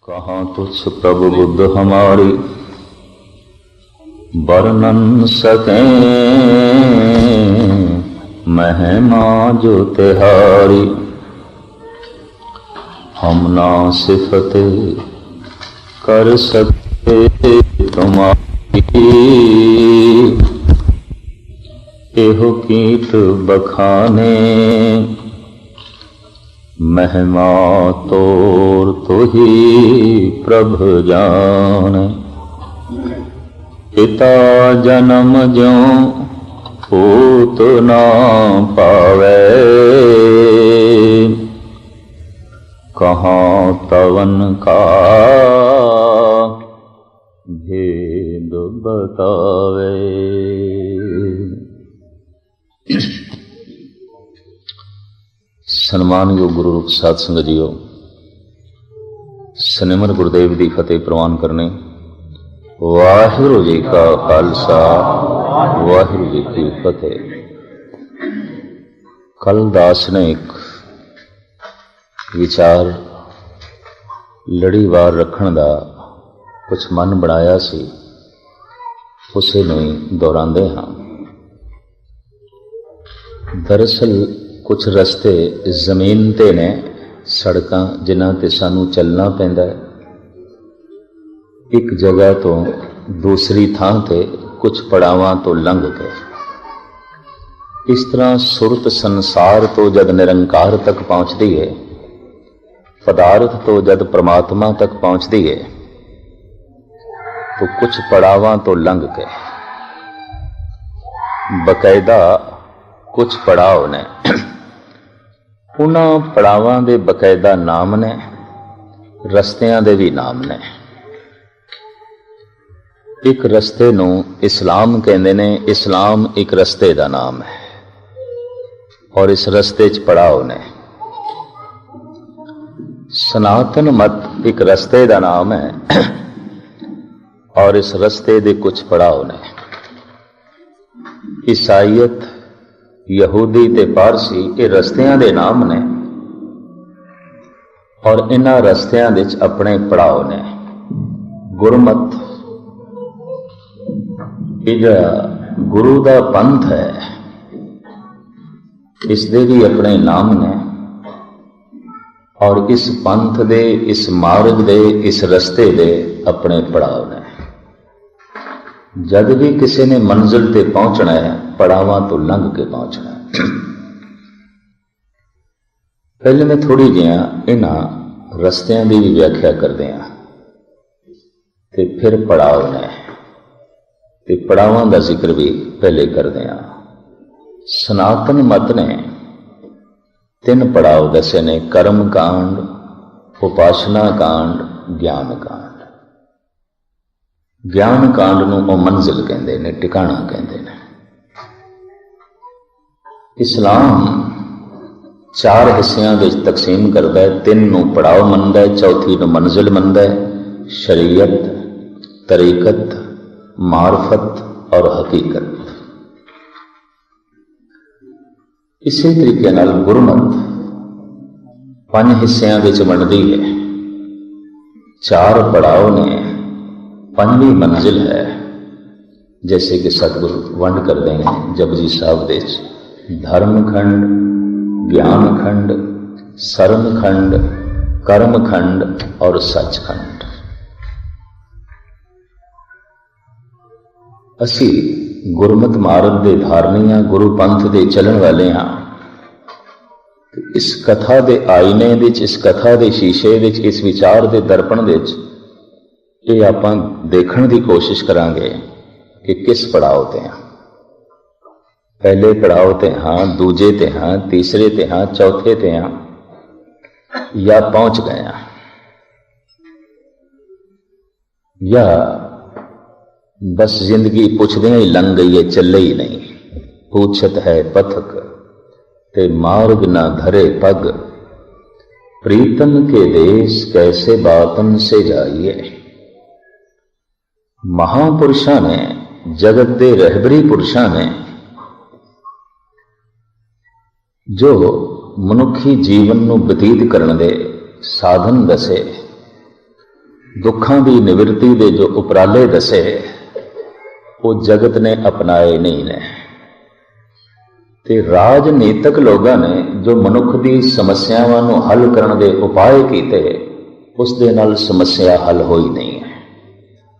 कहाँ तुझ प्रभु बुद्ध हमारी वर्णन सके महिमा जो तिहारी। हम ना सिफत कर सकते तुम्हारी एहो कीत बखाने महिमा तोर तो ही प्रभ जाने। पिता जन्म ज्यों पूत ना पावे कहाँ तवन का भेद बतावे। सन्मानयोग गुरु रूप साध संगत जीओ, सनिमर गुरुदेव की फतेह प्रवान करने। वाहिगुरु जी का खालसा वाहिगुरु जी की फतेह। कल दास ने एक विचार लड़ीवार रखने का कुछ मन बनाया सी, उसे नहीं दोहराते हाँ। दरअसल कुछ रस्ते जमीन ते ने, सड़कां जिन्हां ते सानू चलना पैंदा है एक जगह तो दूसरी थां ते कुछ पड़ावां तो लंघ के। इस तरह सुरत संसार तो जद निरंकार तक पहुंचती है, पदार्थ तो जद परमात्मा तक पहुंचती है, तो कुछ पड़ावां तो लंघ के बकायदा कुछ पड़ाव ने, उन्हां पड़ावां दे बकायदा नाम ने, रस्तियां दे भी नाम ने। एक रस्ते नूं इस्लाम कहंदे ने, इस्लाम एक रस्ते दा नाम है और इस रस्ते च पड़ाव ने। सनातन मत एक रस्ते दा नाम है और इस रस्ते दे कुछ पड़ाव ने। ईसाईयत, यहूदी ते पारसी ये रस्तियां दे नाम ने और इन्हां रस्तियां दे अपने पड़ाव ने। गुरमत ये गुरु दा पंथ है, इस दे भी अपने नाम ने और इस पंथ दे, इस मार्ग दे, इस रस्ते दे अपने पड़ाव ने। जद भी किसी ने मंजिल ते पहुंचना है, पड़ावां तो लंघ के पहुंचना है। पहले मैं थोड़ी जिहा इन्हां रस्तियां की भी व्याख्या करदे हां ते फिर पड़ाव ने ते पड़ावां दा जिक्र भी पहले करदे हां। सनातन मत ने 3 पड़ाव दसे ने, कर्म कांड, उपासना कांड, ज्ञान कांड। ज्ञान कांड नूं ओ मंजिल कहंदे ने, टिकाणा कहंदे ने। इस्लाम 4 हिस्सियां विच तकसीम करदा है, 3 नूं पड़ाव मनदा है, चौथी नूं मंजिल मनदा है। शरीयत, तरीकत, मार्फत और हकीकत। इसी तरीके नाल गुरमत 5 हिस्सियां विच बनदी है, 4 पड़ाव ने, 5वीं मंजिल है। जैसे कि सतगुरु वंड करते हैं जपजी साहब दे धर्म खंड, ज्ञान खंड, सरम खंड, कर्म खंड और सच खंड। असी गुरमत मार्ग दे धारनी हाँ, गुरु पंथ दे चलन वाले हाँ। इस कथा दे आईने विच, इस कथा दे शीशे विच, इस विचार दे दर्पण विच ये आपां देखण दी कोशिश करांगे कि किस पड़ाव ते हां। पहले पड़ाव ते हां, दूजे ते हां, तीसरे ते हां, चौथे ते हां या पहुंच गए हां, या बस जिंदगी पुछदे ही लंघ गई है, चले ही नहीं। पूछत है पथक ते मार्ग न धरे पग, प्रीतम के देश कैसे बातन से जाइए। महापुरुषां ने, जगत दे रहबरी पुरुषां ने जो मनुखी जीवन नूं बतीत करन दे साधन दसे, दुखां की निवृत्ति के जो उपराले दसे वो जगत ने अपनाए नहीं ने। ते राजनीतिक लोगों ने जो मनुख की समस्यावां नूं हल करने के उपाय किए, उस दे नाल समस्या हल हो ही नहीं है।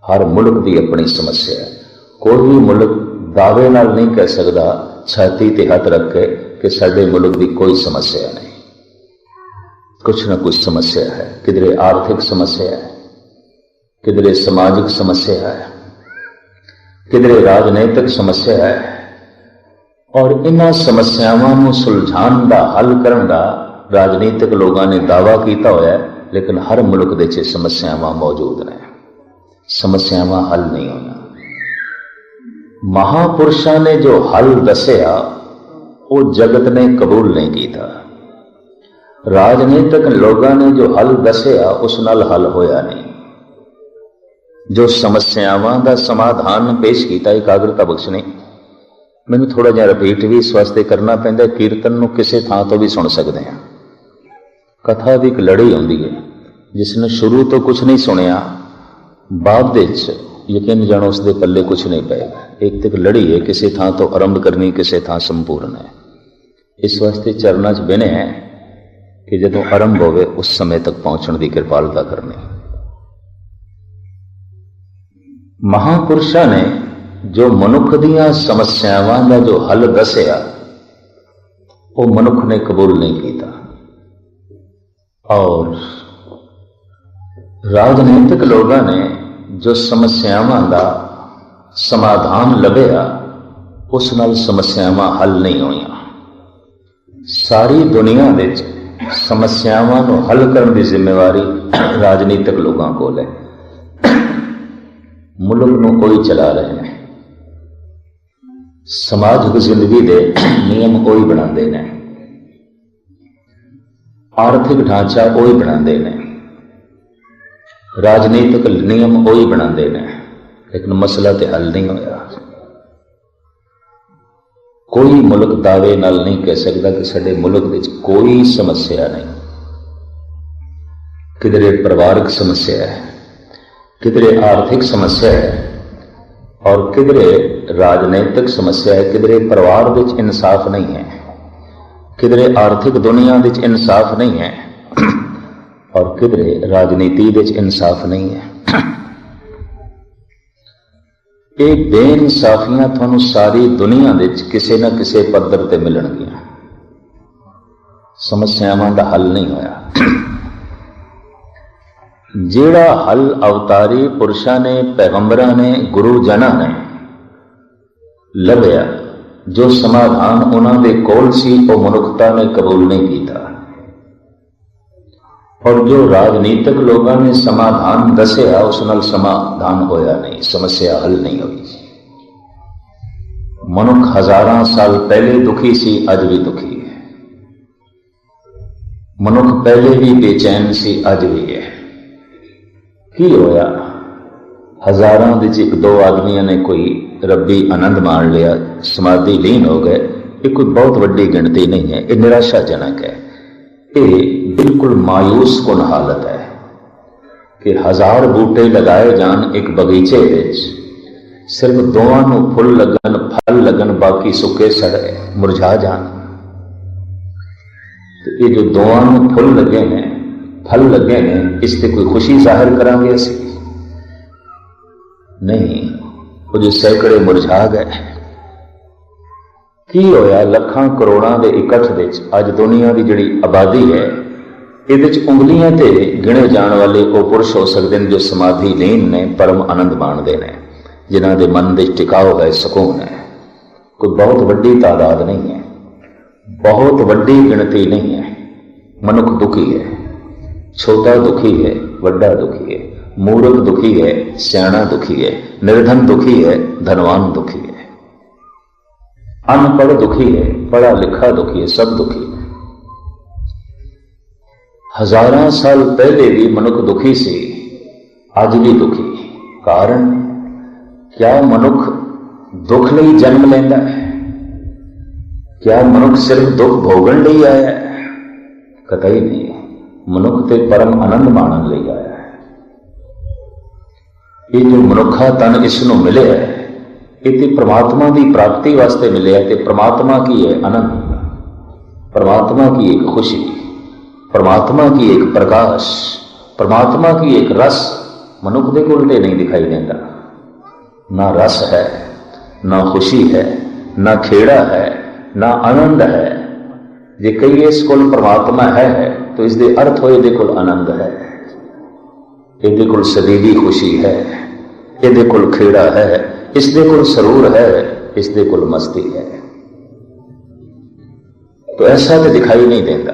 हर मुल्क की अपनी समस्या है। कोई भी मुल्क दावे नाल नहीं कह सकता छाती ते हाथ रख के कि साडे मुल्क की कोई समस्या नहीं। कुछ ना कुछ समस्या है। किधरे आर्थिक समस्या है, किधरे सामाजिक समस्या है, किधरे राजनीतिक समस्या है। और इन्हां समस्यावां नूं सुलझाण दा हल करन दा राजनीतिक लोगों ने दावा किया होया है, लेकिन हर मुल्क दे विच समस्यावां मौजूद ने। समस्यावां हल नहीं होना। महापुरुषों ने जो हल दसिया वो जगत ने कबूल नहीं किया। राजनीतिक लोगों ने जो हल दसिया उस नाल हल होया नहीं। जो समस्यावां दा समाधान पेश किया एकाग्रता बख्शनी, मैनूं थोड़ा जिहा रिपीट भी इस वास्ते करना पैंदा। कीर्तन नूं किसी थां तो भी सुन सकते हैं। कथा की एक लड़ी आउंदी है, जिसने शुरू तो कुछ नहीं सुनिया, बाद विच यकीन जानो उसके पल्ले कुछ नहीं पेगा। एक तक लड़ी है, किसी थां तो आरंभ करनी, किसी थां संपूर्ण है। इस वास्ते चरणा च बिने है कि जदों आरंभ होवे उस समय तक पहुंचने की कृपालता करनी। महापुरुषों ने जो मनुख दीयां समस्यावां दा जो हल दसिया वो मनुख ने कबूल नहीं किया। और राजनीतिक लोगों ने जो समस्यावां दा समाधान लभ्या उस नाल समस्यावां हल नहीं होईयां। सारी दुनिया विच समस्यावां नूं हल करने की जिम्मेवारी राजनीतिक लोगों को है। मुल्क नूं कोई चला रहे हैं। समाजिक जिंदगी के नियम कोई बनाते हैं, आर्थिक ढांचा कोई बनाते हैं, राजनीतिक नियम कोई बनाते हैं, लेकिन मसला तो हल नहीं होया। कोई मुल्क दावे नाल नहीं कह सकता कि साडे मुल्क विच कोई समस्या नहीं। किधरे परिवारिक समस्या है, किधरे आर्थिक समस्या है, और किधरे राजनीतिक समस्या है। किधरे परिवार विच इंसाफ नहीं है, किधरे आर्थिक दुनिया विच इंसाफ नहीं है, और किधरे राजनीति विच इंसाफ नहीं है। ये बेइंसाफियां तुहानूं सारी दुनिया विच किसी न किसी पद्धर ते मिलणगियां। समस्यावां दा हल नहीं होया। जिहड़ा हल अवतारी पुरुषां ने, पैगंबरां ने, गुरु जना ने लभ्या, जो समाधान उन्हां दे कोल सी वो मनुखता ने कबूल नहीं किया। और जो राजनीतिक लोगों ने समाधान दसिया उस नाल समाधान होया नहीं, समस्या हल नहीं हुई। मनुख हजारां साल पहले दुखी सी, अज भी दुखी है। मनुख पहले भी बेचैन सी, अज भी है। की होया? हजारां विच एक दो आदमियों ने कोई रब्बी आनंद मान लिया, समाधि लीन हो गए। ये कोई बहुत वड्डी गिनती नहीं है, ये निराशाजनक है। ये बिल्कुल मायूस कुन हालत है कि 1000 बूटे लगाए जान एक बगीचे विच, सिर्फ दोवां नूं फुल लगन, फल लगन, बाकी सुके सड़े मुरझा जान। तो ये जो दोवां नूं फुल लगे हैं, फल लगे हैं, इस ते कोई खुशी जाहिर करांगे असीं? नहीं। वो जो सैकड़े मुरझा गए। की होया? लखां करोड़ां दे इकट्ठ विच अज दुनिया की जिहड़ी आबादी है, इहदे उंगलियां ते गिणे जाण वाले वो पुरुष हो सकते हैं जो समाधि लीन ने, परम आनंद माणदे ने, जिन्हां दे मन दे टिकाव है, सुकून है। कोई बहुत वड्डी तादाद नहीं है, बहुत वड्डी गिनती नहीं है। मनुख दुखी है, छोटा दुखी है, वड्डा दुखी है, मूर्ख दुखी है, सियाणा दुखी है, निर्धन दुखी है, धनवान दुखी है, अनपढ़ दुखी है, पढ़ा लिखा दुखी है, सब दुखी है। हजारां साल पहले भी मनुख दुखी से, आज भी दुखी। कारण क्या? मनुख दुख लई जन्म लेंदा है? क्या मनुख सिर्फ दुख भोगण लई आया है? कतई नहीं। मनुख ते परम आनंद माणन लई आया है। ये जो मनुखा तन इसनों मिले है ये परमात्मा की प्राप्ति वास्ते मिले है। तो परमात्मा की है आनंद, परमात्मा की एक खुशी, परमात्मा की एक प्रकाश, परमात्मा की एक रस मनुख के कोल नहीं दिखाई देता। ना रस है, ना खुशी है, ना खेड़ा है, ना आनंद है। जे कई इस कोल परमात्मा है तो इसके अर्थ हो ये कोल आनंद है, ये कोल सदीवी खुशी है, ये कोल खेड़ा है, इसके कोल सरूर है, इसके कोल मस्ती है। तो ऐसा तो दिखाई नहीं देता।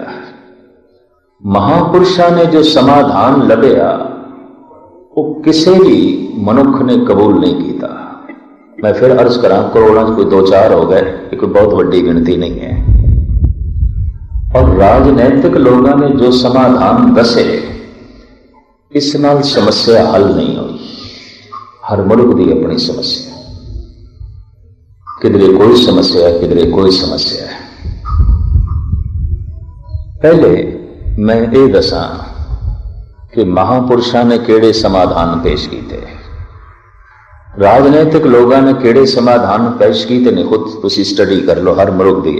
महापुरुषों ने जो समाधान लभ्या वो किसी भी मनुख ने कबूल नहीं किया। मैं फिर अर्ज करा, करोड़ों कोई 2-4 हो गए, ये कोई बहुत बड़ी गिनती नहीं है। और राजनैतिक लोगों ने जो समाधान दसे इस नाल समस्या हल नहीं हुई। हर मुल्क की अपनी समस्या, किधरे कोई समस्या है, किधरे कोई समस्या है। पहले मैं ये दसा कि महापुरुषों ने केड़े समाधान पेश किए, राजनैतिक लोगों ने केड़े समाधान पेश किए ने खुद तुसी स्टडी कर लो। हर मुल्क की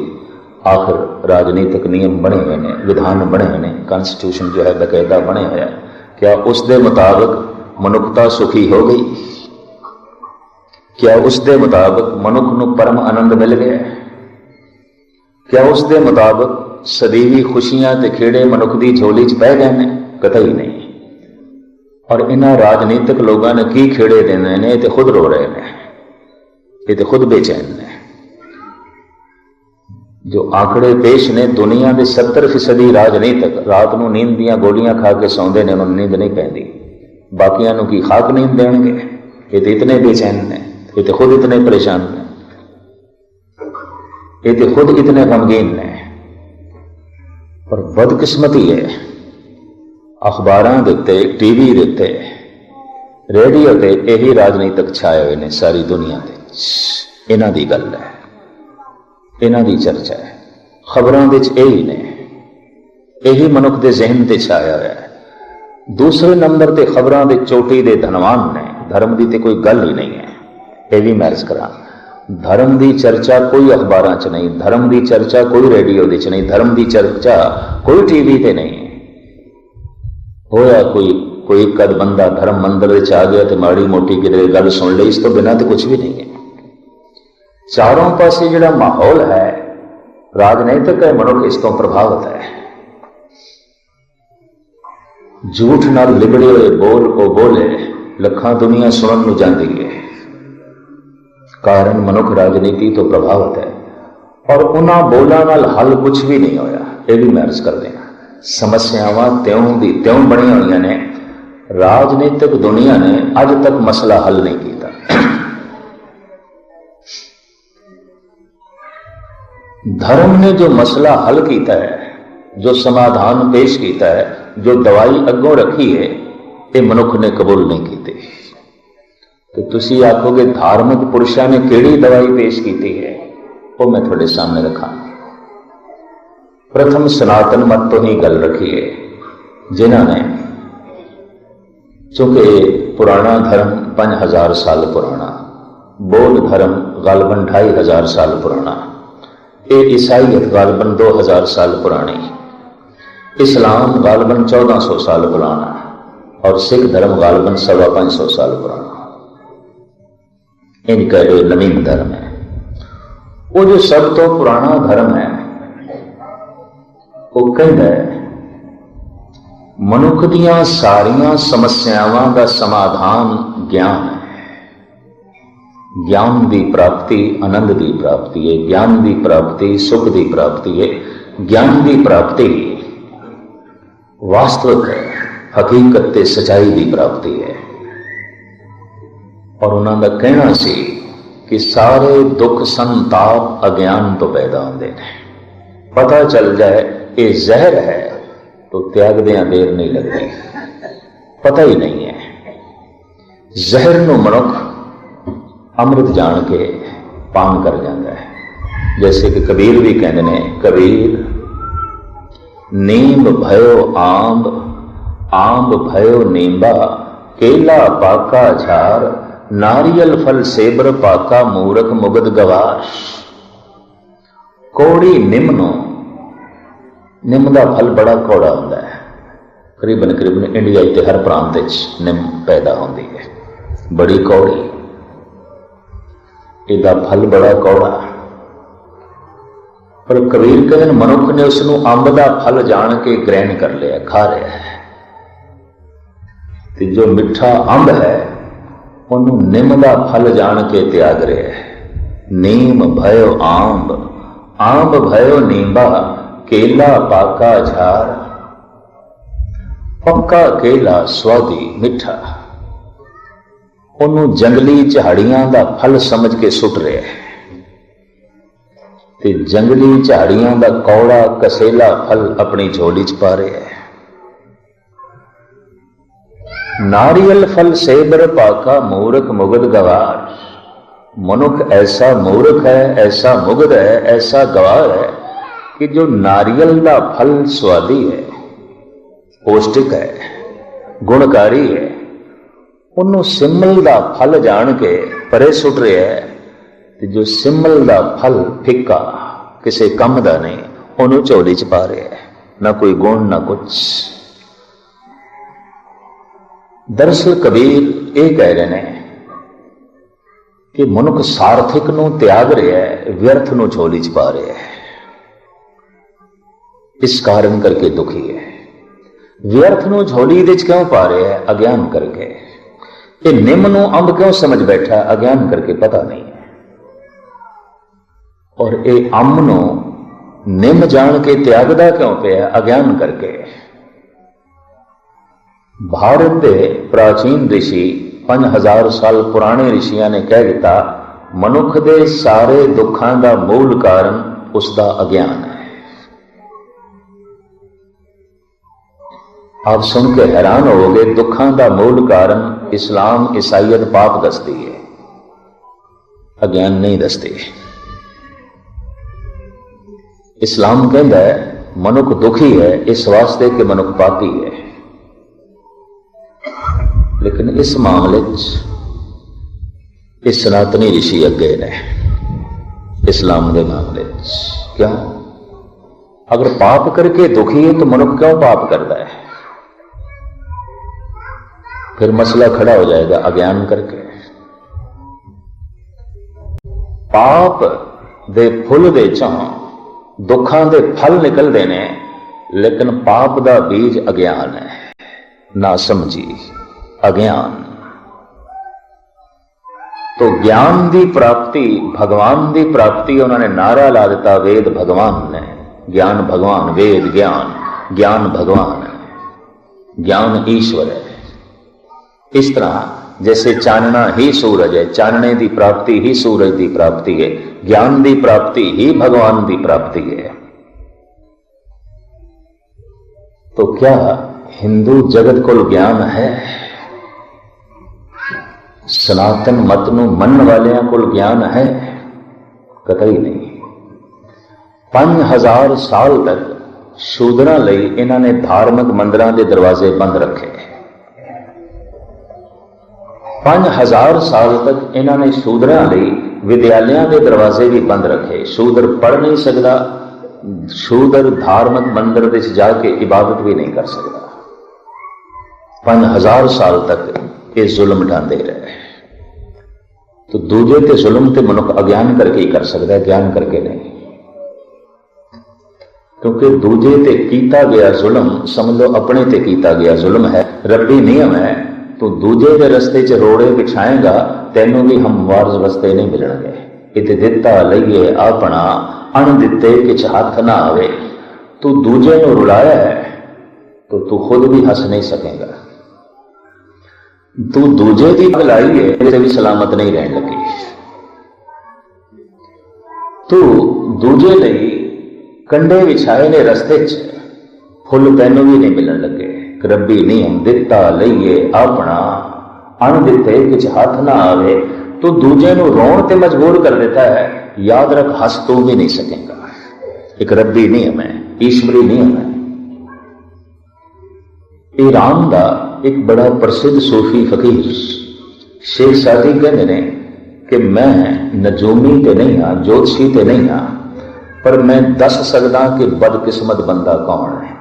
आखिर राजनीतिक नियम बने हुए हैं, विधान बने हुए हैं, कॉन्स्टिट्यूशन जो है बकायदा बने हुए हैं। क्या उसके मुताबिक मनुखता सुखी हो गई? क्या उसके मुताबिक मनुख को परम आनंद मिल गया? क्या उसके मुताबिक सदीवी खुशियां ते खेड़े मनुख की झोली च पै गए हैं? कतई नहीं। और इन्हां राजनीतिक लोगों ने की खेड़े देने ने, तो खुद रो रहे हैं, ये तो खुद बेचैन ने। जो आंकड़े पेश ने, दुनिया के 70% राजनीतिक रात को नींद दियां गोलियां खा के सौंदे ने, उन्होंने नींद नहीं पैंदी। बाकियां की खाक नींद देंगे? ये तो इतने बेचैन ने, ये तो खुद इतने परेशान ने, ये तो खुद इतने गमगीन ने। पर बदकिस्मती है, अखबारां दे उत्ते, टीवी दे उत्ते, रेडियो ते यही राजनीतिक छाए हुए ने सारी दुनिया के। इन्हां दी गल है, इन्हां दी चर्चा है, खबरां दे यही ने, यही मनुख के जहन ते छाया हुआ है। दूसरे नंबर ते खबरां दे चोटी दे धनवान ने, धर्म की तो कोई गल ही नहीं है। यह भी मैं अर्ज करा, धर्म की चर्चा कोई अखबारां च नहीं, धर्म की चर्चा कोई रेडियो च नहीं, धर्म की चर्चा कोई टीवी ते नहीं। होया कोई कद बंदा धर्म मंदिर आ गया तो माड़ी मोटी किधरे गल सुन ली, इस तो बिना तो कुछ भी नहीं है। चारों पासे जिहड़ा माहौल है राजनीतिक है, मनुख इस तो प्रभावित है। झूठ नाल लिबड़े हुए बोल ओ बोले लखां दुनिया सुनन नूं जांदी है। कारण मनुख राजनीति तो प्रभावित है। और उन्हां बोलां नाल हल कुछ भी नहीं होया। यह भी मैं अर्ज कर देना, समस्यावां त्यों दी त्यों बनी हुई ने। राजनीतिक दुनिया ने अज तक मसला हल नहीं किया। धर्म ने जो मसला हल किया है, जो समाधान पेश किया है, जो दवाई अगों रखी है, ये मनुख ने कबूल नहीं की। तो तुसी आखोगे धार्मिक पुरुषों ने केड़ी दवाई पेश की है, वो मैं थोड़े सामने रखा। प्रथम सनातन मत तो ही गल रखी है, जिन्होंने, चूंकि पुराना धर्म 5000 साल पुराना, बौद्ध धर्म गालबन 2500 साल पुराना, ये ईसाईयत गालबन 2000 साल पुरानी, इस्लाम गालबन 1400 साल पुराना और सिख धर्म गालबन 550 साल पुराना। इनका जो नवीन धर्म है, वो जो सब तो पुराना धर्म है, वो कहता है मनुख दियां सारियां समस्यावां का समाधान ज्ञान है। ज्ञान की प्राप्ति आनंद की प्राप्ति है, ज्ञान की प्राप्ति सुख की प्राप्ति है, ज्ञान की प्राप्ति वास्तविक है, हकीकत ते सच्चाई की प्राप्ति है। और उन्होंने कहना सी कि सारे दुख संताप अज्ञान तो पैदा होते हैं। पता चल जाए ये जहर है तो त्यागदियां देर नहीं लगती। पता ही नहीं है, जहर नूं मनुख अमृत जान के पान कर जाता है। जैसे कि कबीर भी कहते हैं, कबीर नींब भयो आंब, आंब भयो नींबा, केला पाका झार, नारियल फल सेबर पाका, मूरख मुगद गवार। कौड़ी निम्नो, निम का फल बड़ा कौड़ा होता है। करीबन करीबन इंडिया के हर प्रांत निम पैदा होती है, बड़ी कौड़ी, इसका फल बड़ा कौड़ा। पर कबीर कहते मनुख ने उसनों अंब का फल जान के ग्रहण कर लिया, खा रहा है। तो जो मिठा अंब है उन्होंने निम का फल जान के त्याग रहा है। नीम भयो आंब, आंब भयो नींबा, केला पाका झार। पक्का केला स्वादी मिठा, उन्होंने जंगली झाड़ियां का फल समझ के सुट रहा है। ते जंगली झाड़ियां का कौड़ा कसेला फल अपनी झोली च पा रहा है। नारियल फल सेबर पाका, मूर्ख मुगद गवार। मनुख ऐसा मूर्ख है, ऐसा मुगद है, ऐसा गवार है कि जो नारियल का फल स्वादी है, पौष्टिक है, गुणकारी है, उन्होंने सिमल का फल जान के परे सुट रहा है। ते जो सिमल का फल फिक्का, किसी कम का नहीं, उन्होंने झोली च पा रहा है, ना कोई गुण ना कुछ। दरअसल कबीर ये कह रहे हैं कि मनुख सार्थिक नूं त्याग रहा है, व्यर्थ नूं झोली च पा रहा है। इस कारण करके दुखी है। व्यर्थ नूं झोली दे च क्यों पा रहा है? अज्ञान करके। ये निम नूं अंब क्यों समझ बैठा? अज्ञान करके, पता नहीं है। और ये अंब नूं निम जान के त्यागदा क्यों पिया? अज्ञान करके। भारत के प्राचीन ऋषि 5000 साल पुराने ऋषियों ने कह दिता, मनुख के सारे दुखों का मूल कारण उसका अज्ञान है। आप सुन के हैरान होगे, दुखों का मूल कारण इस्लाम ईसाइयत पाप दसती है, अज्ञान नहीं दसती। इस्लाम कहता है मनुख दुखी है इस वास्ते कि मनुख पापी है। लेकिन इस मामले इस सनातनी ऋषि अगे ने इस्लाम के मामले क्यों? अगर पाप करके दुखी है तो मनुख क्यों पाप करता है? फिर मसला खड़ा हो जाएगा अज्ञान करके। पाप दे फुल दे चों दुखां दे फल निकलते हैं, लेकिन पाप का बीज अज्ञान है, ना समझी, अज्ञान। तो ज्ञान की प्राप्ति, भगवान की प्राप्ति, उन्होंने नारा ला दिता, वेद भगवान ने, ज्ञान भगवान, वेद ज्ञान, ज्ञान भगवान है, ज्ञान ईश्वर है। इस तरह जैसे चानना ही सूरज है, चानने की प्राप्ति ही सूरज की प्राप्ति है, ज्ञान की प्राप्ति ही भगवान की प्राप्ति है। तो क्या हिंदू जगत को ज्ञान है? सनातन मत नूं मनन वालियां को ज्ञान है? कतई नहीं। 5000 साल तक शूदरां लई इन्हां ने धार्मिक मंदिरां दे दरवाजे बंद रखे। 5000 साल तक इन्हां ने शूदरां लई विद्यालयां दे दरवाजे भी बंद रखे। शूदर पढ़ नहीं सकता, शूदर धार्मिक मंदिर विच जाके इबादत भी नहीं कर सकता। 5000 साल तक ये जुल्म ढांदे रहे। तो दूजे ते जुल्म ते मनुख अज्ञान करके ही कर सकता है, ज्ञान करके नहीं। क्योंकि दूजे ते कीता गया जुल्म समझ लो अपने ते कीता गया जुल्म है, रब्बी नियम है। तो दूजे के रस्ते च रोड़े बिछाएगा, तेनों भी हमवार रस्ते नहीं मिलणगे। इते दिता लईए अपना, अण दिते किछ हाथ ना आवे। तू दूजे नूं रुलाया है तो तू खुद भी हंस नहीं सकेगा। तू दूजे की भलाई है, इसे भी सलामत नहीं रहने लगी। तू दूजे लई कंडे विछाए ने रस्ते च, फुल तैनू भी नहीं मिलन लगे। रब्बी नियम दिता लईए अपना, अण दिते किछ हाथ ना आवे। तो दूजे नूं रोण ते मजबूर कर देता है। याद रख, हंस तू भी नहीं सकेगा। एक रब्बी नियम है, ईश्वरी नियम है। ईरान का एक बड़ा प्रसिद्ध सूफी फकीर शेख सादी कहते हैं कि मैं नजूमी तो नहीं हाँ, ज्योतिषी तो नहीं हाँ, पर मैं दस सकदा कि बदकिस्मत बंदा कौन है,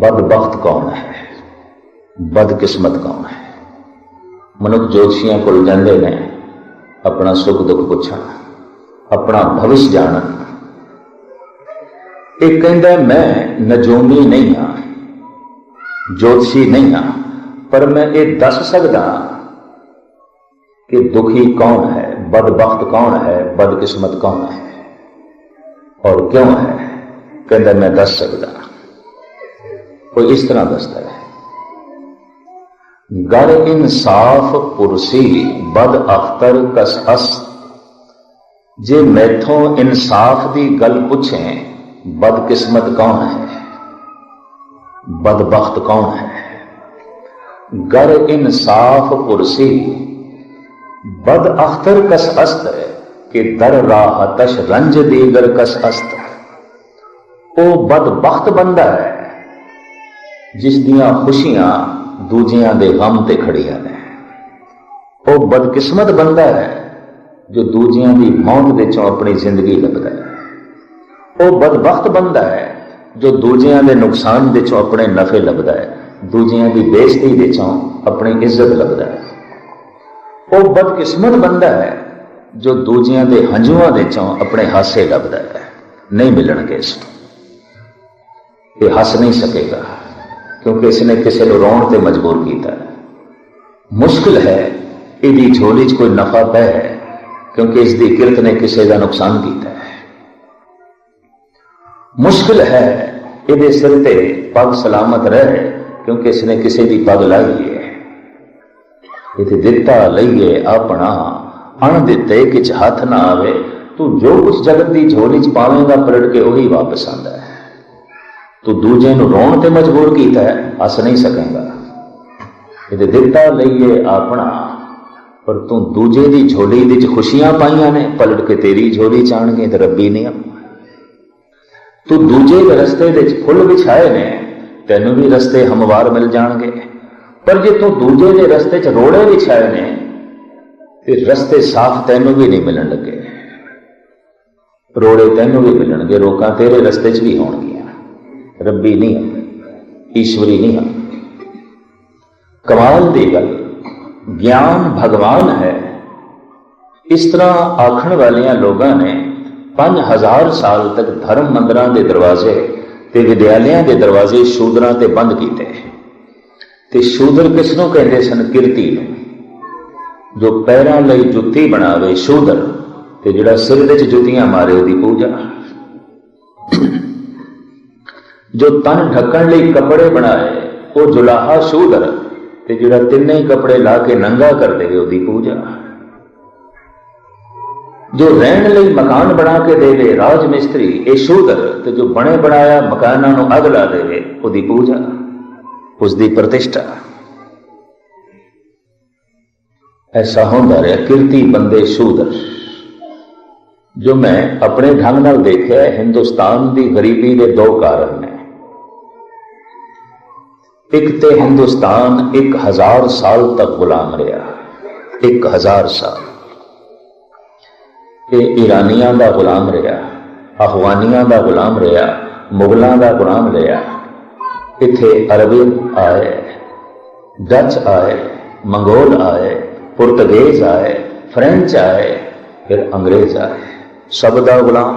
बदबख्त कौन है, बदकिस्मत कौन है। मनुख ज्योतिषियों को जाते हैं अपना सुख दुख पूछण, अपना भविष्य जानन। एक कहता मैं नजूमी नहीं हाँ, ज्योतिषी नहीं हाँ, पर मैं ये दस सकदा कि दुखी कौन है, बदबख्त कौन है, बदकिस्मत कौन है और क्यों है। कहता मैं दस सकदा। कोई इस तरह दसता है, गर इंसाफ पुरसी बद अख्तर कस अस। जे मैथों इंसाफ की गल पूछें बदकिस्मत कौन है, बदबख्त कौन है। गर इंसाफ पुरसी बद अख्तर कस अस्त कि दर राहतश रंज दीगर कस अस्त। वो बदबख्त बंदा है जिस दियां खुशियां दूजियां दे गम ते खड़ियां ने। वो बदकिस्मत बंदा है जो दूजियां दी मौत दे चों अपनी जिंदगी लभदा है। वो बदबख्त बंदा है जो दूजियां दे नुकसान दे चों अपने नफे लभदा है, दूजियां दी बेइज्जती दे चों अपनी इज्जत लभदा है। वो बदकिस्मत बंदा है जो दूजियां दे हंजुआं दे चों अपने हासे लभदा है। नहीं मिलणगे इसको, ये हस नहीं सकेगा क्योंकि इसने किसी को रोण ते मजबूर किया है। मुश्किल है इहदी झोली च कोई नफा पै क्योंकि इसकी किरत ने किसी का नुकसान किया है। मुश्किल है इहदे सिर ते पग सलामत रहे क्योंकि इसने किसी की पग लाई है। इते दिता लईए अपना अण दिते किच हाथ ना आवे। तू जो कुछ जगत की झोली च पावेगा पलट के वही वापस आंदा है। तू दूजे नूं रोण ते मजबूर कीता है, हस नहीं सकेगा। इते दिता लईए अपना, पर तू दूजे की झोली विच खुशियां पाइयां ने, पलट के तेरी झोली च आणगे ते रब्बी नहीं आ। तू दूजे के रस्ते विच फुल विछाए ने, तैनूं भी रस्ते हमवार मिल जाणगे। पर जे तू दूजे के रस्ते च रोड़े विछाए ने, फिर रस्ते साफ तैनूं भी नहीं मिलन लगे। रोड़े तैनूं भी मिलणगे, रोकां तेरे रस्ते च भी होणगियां। रब्बी नहीं है, ईश्वरी नहीं है। कमाल दी गल, ज्ञान भगवान है। इस तरह आखण वालियां लोगों ने 5000 साल तक धर्म मंदिरां दे दरवाजे ते विद्यालयां दे दरवाजे शूदरां ते बंद कीते। ते शूदर किसनों कहते सन? किरती नूं। जो पैरां लई जुत्ती बनावे शूदर, ते जिहड़ा सिर विच जुत्तियां मारे उहदी पूजा। जो तन ढकण लई कपड़े बनाए वो जुलाहा शूदर, ते जिहड़ा तिन्ने ही कपड़े ला के नंगा कर देवे उहदी पूजा। जो रहन लई मकान बना के देवे राज मिस्त्री ये शूदर, ते जो बने बनाया मकानां नूं अग ला देवे उहदी पूजा, उसकी प्रतिष्ठा। ऐसा होंदा रहा। किरती बंदे शूदर। जो मैं अपने ढंग नाल देखिया, हिंदुस्तान की गरीबी के 2 कारण ने। एक तो हिंदुस्तान 1000 साल तक गुलाम रहा। 1000 साल ये ईरानियां का गुलाम रहा, अफगानियां का गुलाम रहा, मुगलों का गुलाम रहा। इत्थे अरबी आए, डच आए, मंगोल आए, पुर्तगेज आए, फ्रेंच आए, फिर अंग्रेज आए, सब दा गुलाम।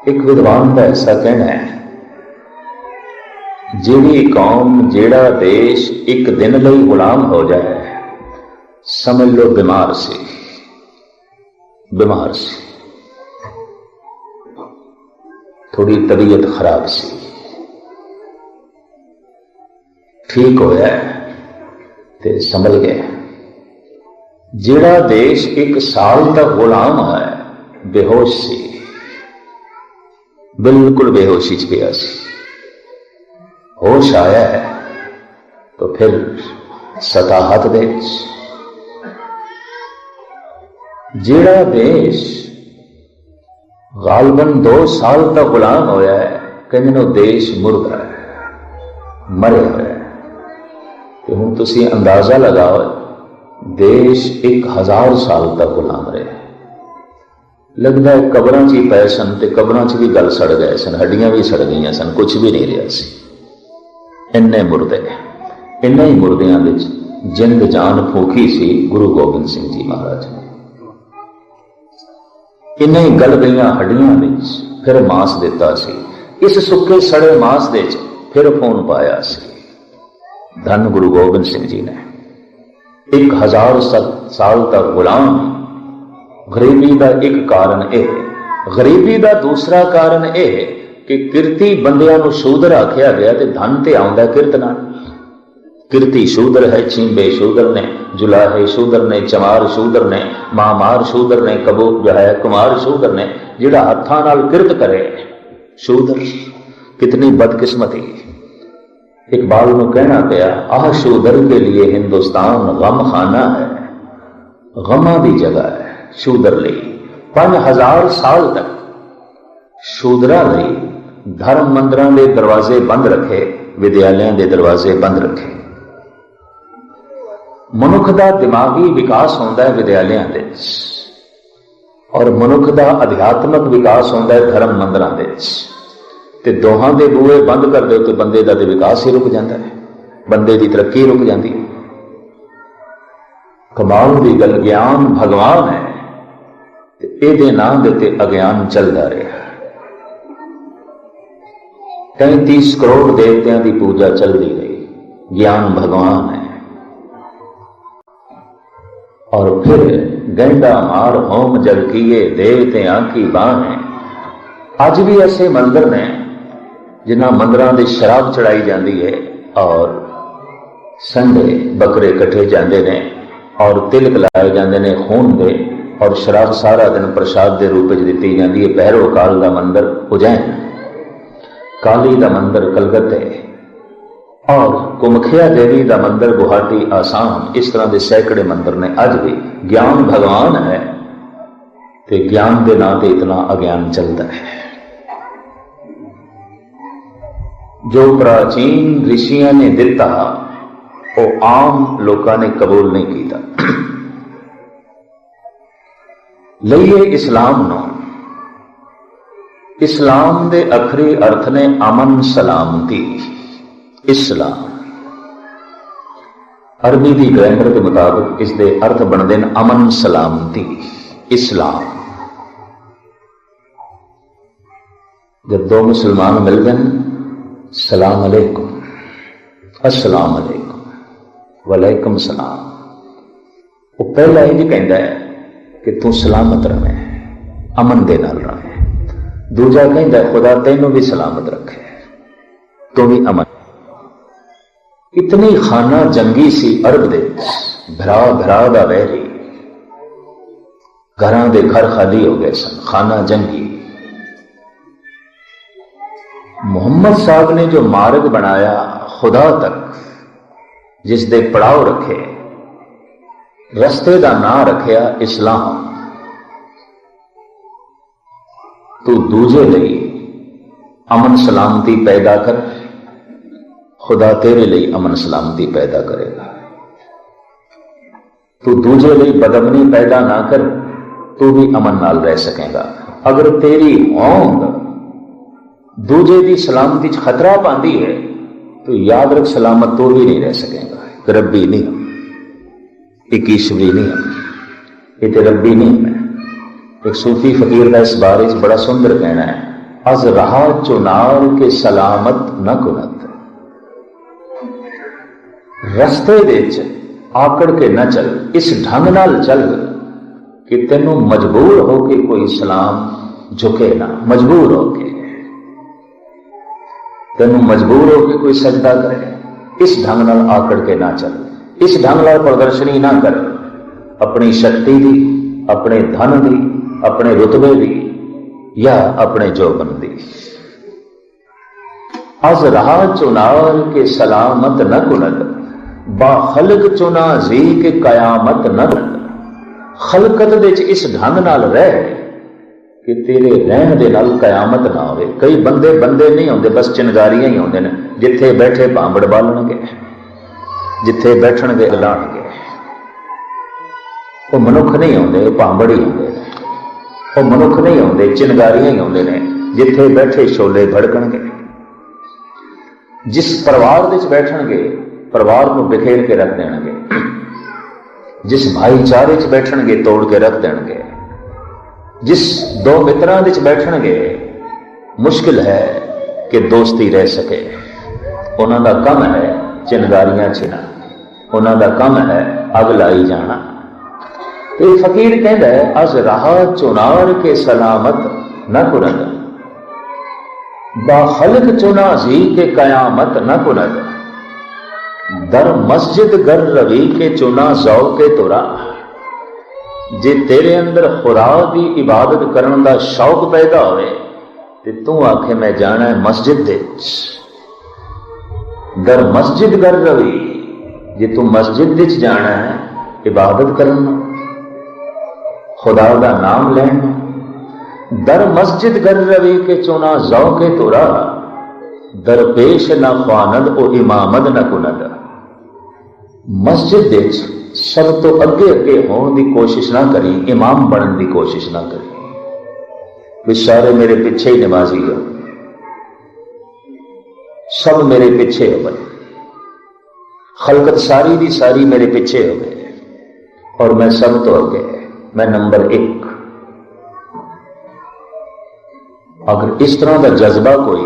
एक विद्वान का ऐसा कहना है, जिहड़ी कौम जिहड़ा देश एक दिन लई गुलाम हो जाए, समझ लो बीमार सी, बीमार सी, थोड़ी तबीयत खराब सी। ठीक होया ते संभल गया। जिहड़ा देश 1 साल तक गुलाम है, बेहोश सी, बिल्कुल बेहोशी च पिया सी। होश आया है तो फिर सताहत दे। जिहड़ा देश गालबन 2 साल तक गुलाम होया है, कहते ने देश मुर्दा है, मरे हुए। तो हुण तुसीं अंदाजा लगाओ, देश 1000 साल तक गुलाम रहे। लगता है कबरां च ही पए सन ते कबरां च भी गल सड़ गए सन, हड्डियां भी सड़ गई सन, कुछ भी नहीं रहा सी। इन्ने मुर्दे, इन्ने ही मुर्दियां विच जिंद जान फूकी सी गुरु गोबिंद सिंह जी महाराज ने। इन्ने ही गल गईयां हड्डियां विच फिर मांस दिता सी। इस सुके सड़े मांस दे च फिर खून पाया सी। धन गुरु गोबिंद सिंह जी ने 1000 साल तक गुलाम। गरीबी का एक कारण यह, गरीबी का दूसरा कारण यह कि किरती बंदियां नूं शूदर आख्या गया ते धन ते आउंदा किरत नाल। किरती शूदर है, चींबे शूदर ने, जुलाहे शूदर ने, चमार शूदर ने, मामार शूदर ने, कबो जो है कुमार शूदर ने, जिहड़ा हत्थां नाल किरत करे शूदर। कितनी बदकिस्मती। इकबाल नूं कहना पिया, आह शूदर के लिए हिंदुस्तान गम खाना है, गमां दी जगह है शूदर लई। 5000 साल तक शूदरां लई धर्म मंदिरां दे दरवाजे बंद रखे, विद्यालयां दे दरवाजे बंद रखे। मनुख का दिमागी विकास होता है विद्यालयां दे विच, और मनुख का अध्यात्मक विकास होता है धर्म मंदिरां दे विच। ते दोहां दे बूहे बंद कर दो तो बंदे का तो विकास ही रुक जाता है, बंदे की तरक्की रुक जाती है। कमाल की गल, ज्ञान भगवान है, ये नाम देते अज्ञान चलता रहा। 33 करोड़ देवतियों की पूजा चलती रही, ज्ञान भगवान है। और फिर गंडा मार होम जल किए देवतियां की बाहें। अज भी ऐसे मंदिर ने जिन्हां मंदिरां दे शराब चढ़ाई जाती है, और संडे बकरे कटे जाते हैं और तिलक लाए जाते हैं खून दे, और शराब सारा दिन प्रसाद के रूप में दी जाती है। भैरव काल का मंदिर उज्जैन, काली का मंदिर कलकत्ते, और कुमखिया देवी का मंदिर गुवाहाटी आसाम। इस तरह के सैकड़े मंदिर ने। अज भी ज्ञान भगवान है, तो ज्ञान के नाम से इतना अज्ञान चलता है। जो प्राचीन ऋषियों ने दिता वो आम लोगों ने कबूल नहीं किया। लईए इस्लाम नो, इस्लाम दे अखरी अर्थ ने अमन सलामती। इस्लाम अरबी की ग्रामर के मुताबिक इसके अर्थ बनते हैं अमन सलामती। इस्लाम जब दो मुसलमान मिलते हैं, सलाम अलैकुम, अस्सलाम अलैकुम, वलैकुम सलाम, वो पहला इंज कहता है कि तू सलामत रहे, अमन दे नाल रहे। दूजा कहता है खुदा तेनों भी सलामत रखे, तू भी अमन। इतनी खाना जंगी सी अरब दे, भरा भरा दा वैरी, घरां दे घर खाली हो गए सन, खाना जंगी। मोहम्मद साहब ने जो मार्ग बनाया खुदा तक, जिस दे पड़ाव रखे, रस्ते का नाम रखिया इस्लाम। तू दूजे लई अमन सलामती पैदा कर, खुदा तेरे लिए अमन सलामती पैदा करेगा। तू दूजे लिए बदअमनी पैदा ना कर, तू भी अमन नाल रह सकेगा। अगर तेरी होंद दूजे की सलामती च खतरा पाती है तो याद रख सलामत तो भी नहीं रह सकेगा। रब्बी नहीं हम, एक ईश्वरी नहीं हम, ये तो रब्बी नहीं है। एक सूफी फकीर का इस बारे में बड़ा सुंदर कहना है, अज रहा चुनार के सलामत न कुनत। रस्ते दे आकड़ के न चल, इस ढंग नाल चल कि तेनों मजबूर होके कोई सलाम झुके ना, मजबूर होके तेनों मजबूर होके कोई सजदा करे। इस ढंग नाल आकड़ के ना चल, इस ढंग नाल प्रदर्शनी ना कर अपनी शक्ति दी, अपने धन दी, अपने रुतबे दी या अपने जोबन दी। अज रहा चुनार के सलामत न कुनत, बाखलक चुना जी के कयामत न। खलकत दे इस ढंग नाल रह कि तेरे रहन दे नाल कयामत ना होवे। कई बंदे बंदे नहीं होंदे, बस चिनगारियां ही होंदे ने। जिथे बैठे भांबड़ बालणगे, जिथे बैठणगे लाणगे। वो मनुख नहीं होंदे, भांबड़ ही होंदे ने। वो मनुख नहीं होंदे, चिनगारियां ही होंदे ने। जिथे बैठे शोले भड़कणगे। जिस परिवार विच बैठणगे, परिवार को बिखेर के रख देणगे। जिस भाईचारे च बैठणगे, तोड़ के रख देणगे। जिस दो मित्रां विच बैठणगे, मुश्किल है कि दोस्ती रह सके। उन्हां दा काम है चिनगारियां छीना, उन्हां दा काम है अग लाई जाना। तो फकीर कहता है, अज राह चुनार के सलामत न कुरद, बाखलक चुना जी के कयामत न कुरद, दर मस्जिद गर रवि के चुना जौ के तुरा। जे तेरे अंदर खुदा की इबादत करने का शौक पैदा होए ते तू आखे मैं जाना है मस्जिद दे, दर मस्जिद गर रवि। जे तू मस्जिद विच जाना है इबादत करना, खुदा का नाम लेना, दर मस्जिद गर रवि के चुना जौ के तुरा, दरपेश न ख्वानद ओ इमामद न कुनद। मस्जिद विच सब तो अगे अगे होने की कोशिश ना करी, इमाम बनने की कोशिश ना करी। वे सारे मेरे पीछे ही नमाजी हो, सब मेरे पीछे हो गए, खलकत सारी दी सारी मेरे पीछे हो गए और मैं सब तो अगे, मैं नंबर 1। अगर इस तरह का जज्बा कोई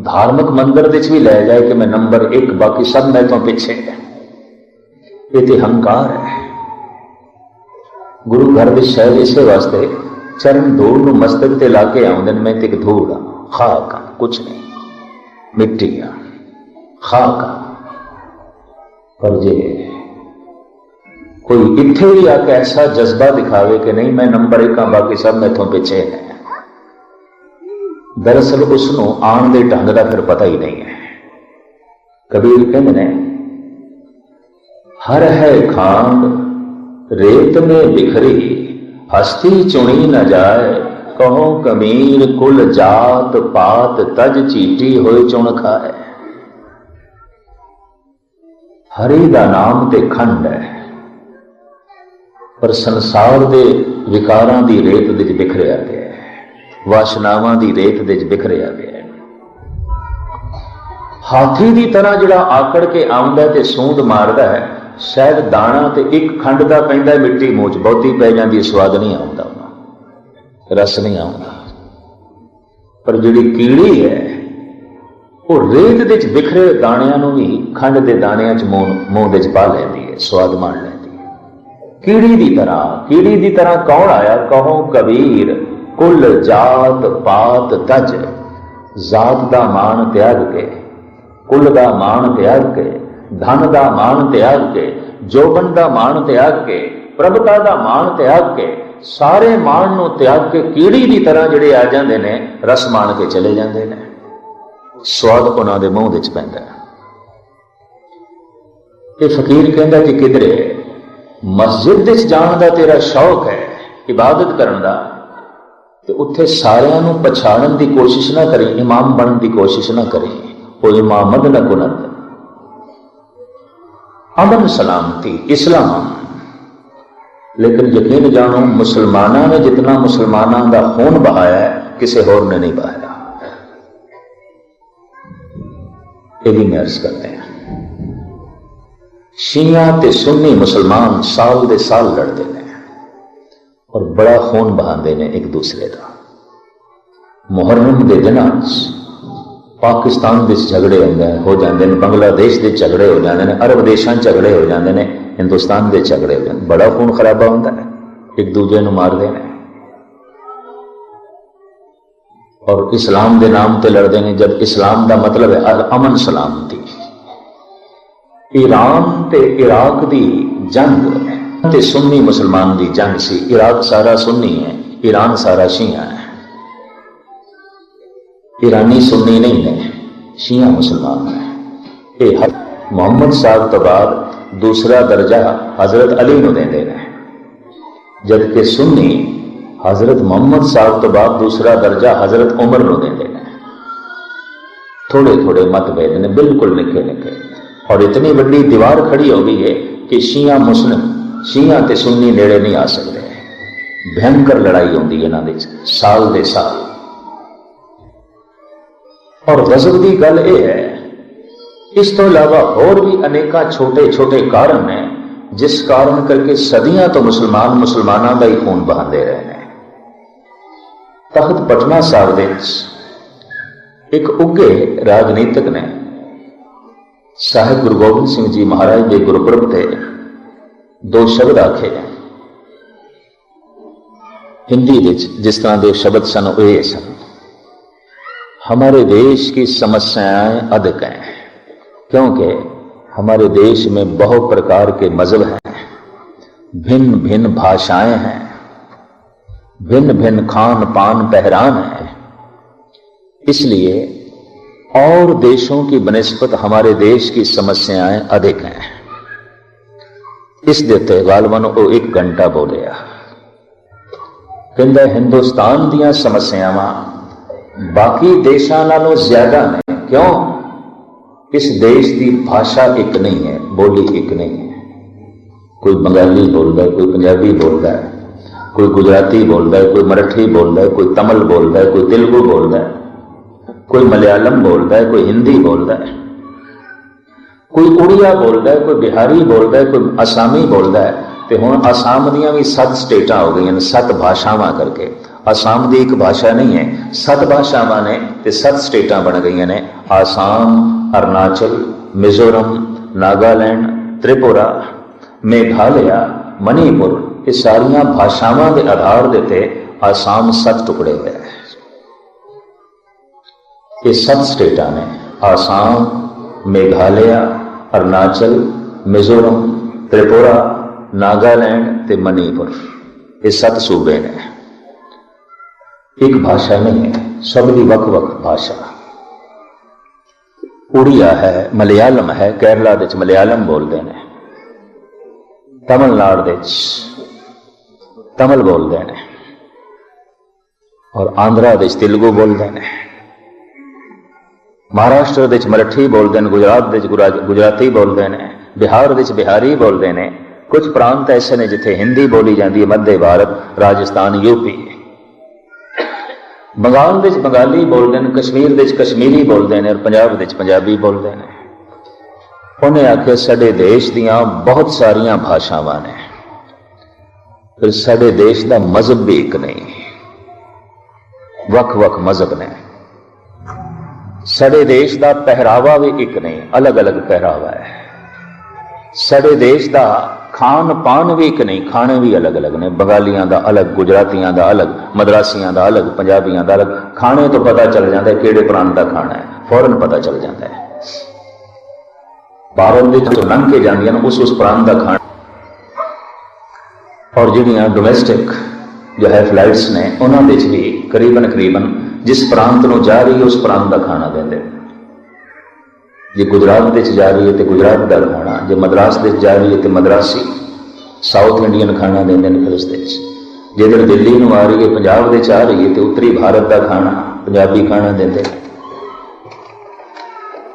धार्मिक मंदिर विच भी लै जाए कि मैं नंबर 1, बाकी सब मैं तो पीछे है, ये तो हंकार है। गुरु घर में शायद इसे वास्ते चरण धूल में मस्तक ते लाके आउंदे ने। मैं तो एक धूल हाँ, खाक हाँ, कुछ नहीं, मिट्टी हाँ, खाक हाँ। पर जे कोई इत्थे भी आके ऐसा जज्बा दिखावे कि नहीं मैं नंबर 1 हाँ, बाकी सब मैथों पीछे है, दरअसल उसनों आन दे ढंग का फिर पता ही नहीं है। कबीर कहते ने, हर है खांड रेत में बिखरी, हस्ती चुनी न जाए, कहो कमीर कुल जात पात तज चीटी होए चुन खाए। हरि दा नाम ते खंड है, पर संसार दे विकारां दी रेत विच बिखरिया गया है, वासनावां दी रेत विच बिखरिया गया है। हाथी की तरह जिहड़ा आकड़ के आउंदा ते सूंद मारदा है, शायद दाना ते एक खंड का पैंदा मिट्टी मूँह च, बहुती पै जाती, स्वाद नहीं आता, रस नहीं आता। पर जिहड़ी कीड़ी है वो रेत विच बिखरे दाणियां भी खंड के दाणियां च मूँह विच पा लैंदी है, स्वाद मान लैंदी है। कीड़ी दी तरह कौन आया, कहो कबीर कुल जात पात तज। जात का मान त्याग के, कुल का मान त्याग के, धन का मान त्याग के, जोबन का मान त्याग के, प्रभुता का मान त्याग के, सारे मान नूं त्याग के कीड़ी की तरह जिहड़े आ जांदे ने, रस मान के चले जांदे ने, स्वाद उन्हां दे मूँह विच पैंदा। ये फकीर कहंदा कि किधरे मस्जिद विच जाण दा तेरा शौक है, इबादत करन दा, ते उत्थे सारियां नूं पछाणन दी कोशिश ना करी, इमाम बनन दी कोशिश ना करी। वो इमामद न कुनद, अमन सलामती इस्लाम। लेकिन यकीन जानो मुसलमानों ने जितना मुसलमानों का खून बहाया है, किसी होर ने नहीं बहाया। ये भी अर्ज करते हैं, शिया ते सुन्नी मुसलमान साल दे साल लड़ते हैं और बड़ा खून बहाते हैं एक दूसरे का। मुहर्रम के दिनों पाकिस्तान के झगड़े हो जाते हैं, बांग्लादेश के झगड़े हो जाते हैं, अरब देशों झगड़े हो जाते हैं, हिंदुस्तान के झगड़े हो जाते हैं। बड़ा खून खराबा होता है, एक दूजे को मारते हैं और इस्लाम के नाम पर लड़ते हैं, जब इस्लाम का मतलब है अमन सलामती। ईरान ते इराक की जंग ते सुन्नी मुसलमान की जंग सी। इराक सारा सुन्नी है, ईरान सारा शिया है। ईरानी सुन्नी नहीं है, शिया मुसलमान है। ये मोहम्मद साहब तो बाद दूसरा दर्जा हजरत अली को देंदे ने, जबकि सुन्नी हजरत मोहम्मद साहब तो बाद दूसरा दर्जा हजरत उमर को देते हैं। थोड़े थोड़े मतभेद ने, बिल्कुल निके निके, और इतनी बड़ी दीवार खड़ी हो गई है कि शिया मुस्लिम, शिया ते सुन्नी नेड़े नहीं आ सकते। भयंकर लड़ाई होती है इन्हां दे साल दे साल। और गजब की गल यह है, इस तो इलावा और भी अनेका छोटे छोटे कारण ने जिस कारण करके सदियां तो मुसलमान मुसलमानों का ही खून बहाते रहे हैं। तख्त पटना साहब दे एक उगे राजनीतिक ने साहिब गुरु गोबिंद सिंह जी महाराज के गुरपुरब से दो शब्द आखे हिंदी जिस तरह के शब्द सन वे सन, हमारे देश की समस्याएं अधिक हैं क्योंकि हमारे देश में बहुत प्रकार के मजहब हैं, भिन्न भिन्न भाषाएं हैं, भिन्न भिन्न खान पान पहरान है। इसलिए और देशों की बनिस्बत हमारे देश की समस्याएं अधिक हैं। इस देते गालवन वो 1 घंटा बोलिया, कहता हिंदुस्तान दियां समस्यावां बाकी देशों नालों ज्यादा ने। क्यों? इस देश की भाषा एक नहीं है, बोली एक नहीं है। कोई बंगाली बोलता है, कोई पंजाबी बोलता है, कोई गुजराती बोलता है, कोई मराठी बोलता है, कोई तमिल बोलता है, कोई तेलुगु बोलता है, कोई मलयालम बोलता है, कोई हिंदी बोलता है, कोई उड़िया बोलता है, कोई बिहारी बोलता है, कोई असामी बोलता है। तो हुण आसाम दियां भी 7 स्टेटां हो गई, 7 भाषावां करके। आसाम की एक भाषा नहीं है, 7 भाषावां ने ते 7 स्टेटां बन गई ने। आसाम, अरुणाचल, मिजोरम, नागालैंड, त्रिपुरा, मेघालय, मणिपुर, ये सारिया भाषावां के आधार देते आसाम 7 टुकड़े हुए हैं। ये 7 स्टेटां ने आसाम, मेघालय, अरुणाचल, मिजोरम, त्रिपुरा, नागालैंड ते मणिपुर, ये 7 सूबे ने। एक भाषा नहीं है, सब की वख वख भाषा। उड़िया है, मलयालम है, केरला दे मलयालम बोलते हैं, तमिलनाडु दे तमिल बोलते हैं, और आंध्रा दे तेलुगु बोलते हैं, महाराष्ट्र दे मराठी बोलते हैं, गुजरात दे गुजराती बोलते हैं, बिहार दे बिहारी बोलते हैं। कुछ प्रांत ऐसे ने जिथे हिंदी बोली जाती है, मध्य भारत, राजस्थान, यूपी। बंगाल दे बंगाली बोलते हैं, कश्मीर दे कश्मीरी बोलते हैं, और पंजाब दे पंजाबी बोलते हैं। उन्हें आखिया साडे देश दियां बहुत सारिया भाषावां ने, फिर साडे देश का मजहब भी एक नहीं, वख वख मजहब ने। साडे देश का पहरावा भी एक नहीं, अलग अलग पहरावा है। साडे देश का खान पान भी एक नहीं, खाने भी अलग अलग ने। बंगालियां का अलग, गुजरातियां का अलग, मद्रासियां का अलग, पंजाबियां का अलग। खाने तो पता चल जाता है किहड़े प्रांत का खाना है, फौरन पता चल जाता है। भारत में जो लंघ के जांदियां उस प्रांत का खाना, और जिहड़ियां डोमैस्टिक जो है फ्लाइट्स ने, उन्होंने भी करीबन करीबन जिस प्रांत में जा रही है उस प्रांत का खाना देंगे। जे गुजरात जा रही है तो गुजरात का खाना, जो मद्रास जा रही है तो मद्रासी साउथ इंडियन खाना देंगे। फिर उस जिधर दिल्ली में आ रही है, पंजाब आ रही है तो उत्तरी भारत का खाना, पंजाबी खाना देंगे।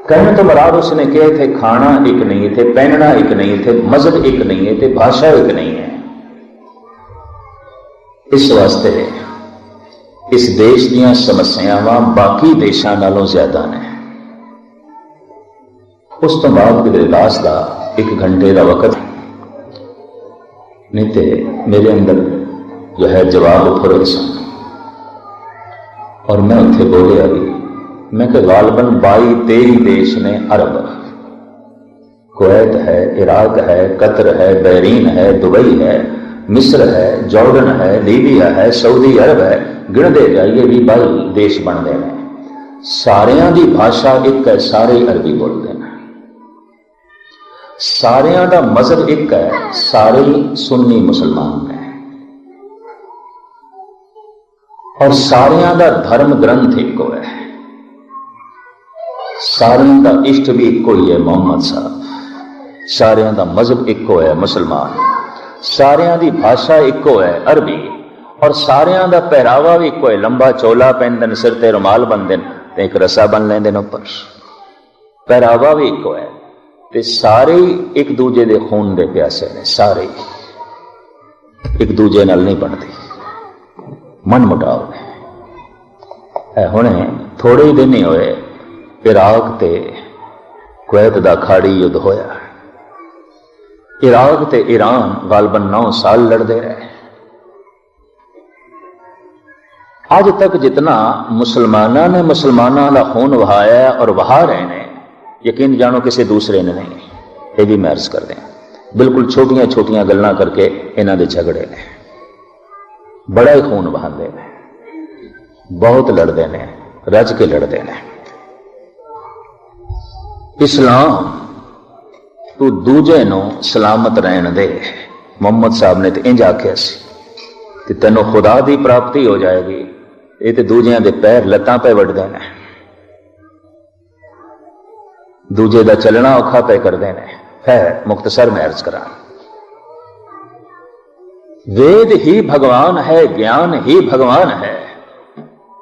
कहने तो बराबर उसने कहा थे खाना एक नहीं थे, पहनना एक नहीं थे, मजहब एक नहीं है, भाषा एक नहीं है। इस वास्ते इस देश दीयां समस्यावां बाकी देशों नालों ज्यादा ने। उस तो बाद किधरे दास का 1 घंटे का वक्त नहीं तो मेरे अंदर जो है जवाब फुरे सन, और मैं उत्थे बोले अभी मैं कि गालबन 22-23 देश ने अरब, कुवैत है, इराक है, कतर है, बहरीन है, दुबई है, मिस्र है, जॉर्डन है, लीबिया है, सऊदी अरब है, गिणते जाइए भी 22 देश बनते हैं। सारियां दी भाषा एक है, सारे अरबी बोलते हैं। सारियां दा मजहब एक है, सारे सुन्नी मुसलमान हैं, और सारियां दा धर्म ग्रंथ एक है, सारियां दा इष्ट भी एक ही है मोहम्मद साहब, सारियां दा मजहब एक है मुसलमान, सारियां दी भाषा एक है अरबी, और सारियां दा पहरावा भी इक्को है, लंबा चोला पहनते हैं, सिर ते रुमाल बनते हैं, एक रस्सा बन लेंदे ने उपर, पहरावा भी इक्को है, ते सारे एक दूजे दे खून दे प्यासे ने, सारे एक दूजे नाल नहीं बनते, मन मुटाव है। हुणे थोड़े ही दिन ही होए इराक ते कुवैत दा खाड़ी युद्ध होया। इराक ते ईरान गालबन 9 साल लड़ते रहे। अज तक जितना मुसलमाना ने मुसलमाना का खून वहाया और वहा रहे ने, यकीन जानो किसी दूसरे ने नहीं। ये भी मैं अर्ज कर दें, बिल्कुल छोटिया छोटिया गल्लां करके इन्हां दे झगड़े ने, बड़ा ही खून बहाते हैं, बहुत लड़ते हैं, रज के लड़ते हैं। इस्लाम तू दूजे नूं सलामत रहन दे, मुहम्मद साहब ने तो इंज आख्या सी कि तेनों खुदा की प्राप्ति हो जाएगी। ये तो दूजियां दे पैर लत्तां पे वड्डदे ने, दूजे दा चलना औखा पे करदे ने। है मुख्तसर में अर्ज करा, वेद ही भगवान है, ज्ञान ही भगवान है।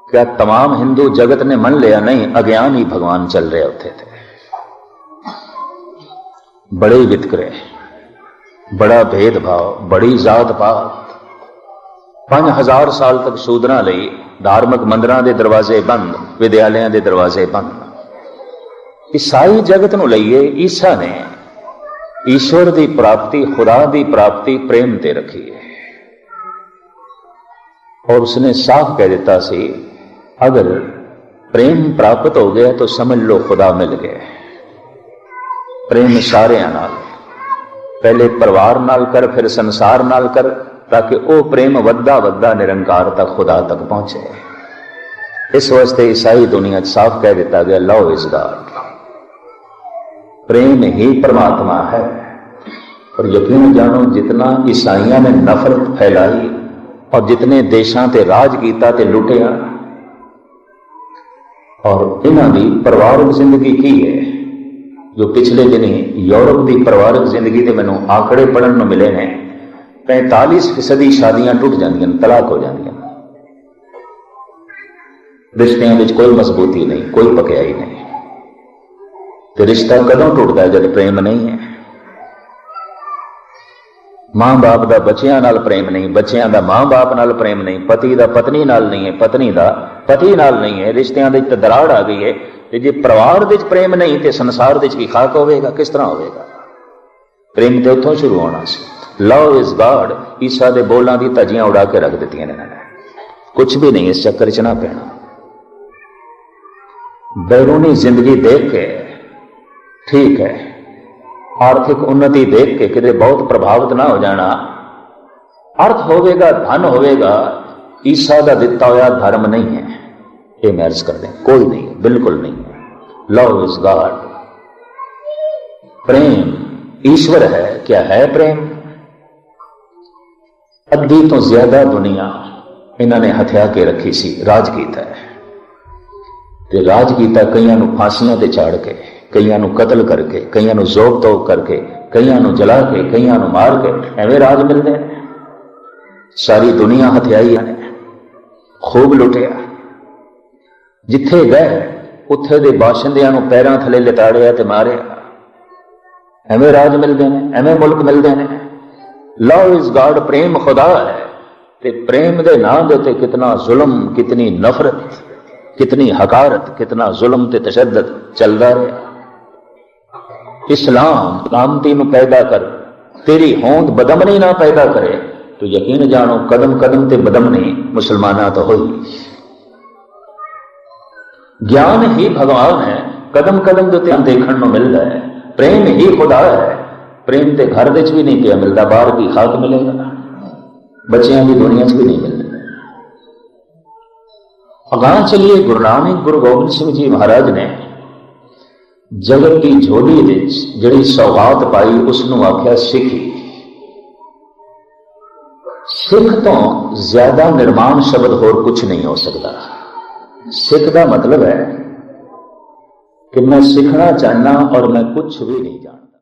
क्या तमाम हिंदू जगत ने मन लिया? नहीं, अज्ञान ही भगवान चल रहे होते थे। बड़े वितकरे, बड़ा भेदभाव, बड़ी जात पात, 5000 साल तक शूदरां लई धार्मिक मंदिरां दे दरवाजे बंद, विद्यालयां दे दरवाजे बंद। ईसाई जगत नूं लईए ईसा ने ईश्वर की प्राप्ति, खुदा की प्राप्ति प्रेम ते रखी है, और उसने साफ कह दिता सी अगर प्रेम प्राप्त हो गया तो समझ लो खुदा मिल गया। प्रेम सारियां नाल, पहले परिवार नाल कर, फिर संसार नाल कर, ताकि वह प्रेम वद्दा वद्दा निरंकार तक, खुदा तक पहुंचे। इस वास्ते ईसाई दुनिया साफ कह दिता गया लव इज गॉड, प्रेम ही परमात्मा है। और यकीन जानो जितना ईसाइयों ने नफरत फैलाई और जितने देशों ते राज किया ते लुटिया, और इन्हां दी परिवारक जिंदगी की है, जो पिछले दिन यूरोप की परिवारक जिंदगी के मैनू आंकड़े पढ़न नूं मिले ने, 45% शादियां टुट जांदियां, तलाक हो जांदियां। रिश्तियां विच कोई मजबूती नहीं, कोई पक्याई नहीं। तो रिश्ता कदों टुटदा है? जब प्रेम नहीं है। मां बाप का बच्चियां नाल प्रेम नहीं, बच्चियां का मां बाप नाल प्रेम नहीं, पति का पत्नी नाल नहीं है, पत्नी का पति नाल नहीं है, रिश्तियां दे विच दराड़ आ गई है। ते जे परिवार दे विच प्रेम नहीं तो संसार दे विच की खाक होवेगा? किस तरह होवेगा? प्रेम तो उत्थों शुरू होना सी। लव इज गॉड ईसा दे बोलां दी धज्जियां उड़ा के रख दित्तियां ने इन्होंने। कुछ भी नहीं, इस चक्कर च ना पैना। बैरूनी जिंदगी देख के ठीक है, आर्थिक उन्नति देख के कितने बहुत प्रभावित ना हो जाना। अर्थ होवेगा, धन होवेगा, ईसा का दिता हुआ धर्म नहीं है। ये मैं अर्ज कर दें, कोई नहीं है, बिल्कुल नहीं है। लव इज गॉड, प्रेम ईश्वर है। क्या है प्रेम? अद्धी तो ज्यादा दुनिया इन्होंने हथिया के रखी सी, राज कीता है। ते राज कीता कईयां नूं फांसियां ते चाड़ के, कईयां नूं कतल करके, कईयां नूं जोक तोक करके, कईयां नूं जला के, कईयां नूं मार के, एवें राज मिलते हैं। सारी दुनिया हथियाई ने, खूब लुटिया। जिथे गए उत्थे दे बाशिंदियां नूं पैरां थले लिताड़िया ते मारिया। एवें राज मिलते हैं, एवें मुल्क मिलते हैं। लव इज गॉड, प्रेम खुदा है। ते प्रेम दे नाम दे ते कितना जुल्म, कितनी नफरत, कितनी हकारत, कितना जुल्म ते तशद्दुद चलता रहा। इस्लाम सलामती नूं पैदा कर, तेरी होंद बदमनी ना पैदा करे, तो यकीन जानो कदम कदम ते बदमनी मुसलमाना तो होई। ज्ञान ही भगवान है, कदम कदम तो त्यान देखने को मिलता है। प्रेम ही खुदा है। प्रेम ते घर विच भी नहीं पिया मिलता, बाहर की खाक मिलेगा, बच्चियां की दुनिया च भी नहीं मिलता। अगां चलिए, गुरु नानक गुरु गोबिंद सिंह जी महाराज ने जगत की झोली विच जिहड़ी सौगात पाई उसनूं आख्या सिखी। सिख तो ज्यादा निर्माण शब्द होर कुछ नहीं हो सकता। सिख का मतलब है कि मैं सीखना चाहना और मैं कुछ भी नहीं जानता।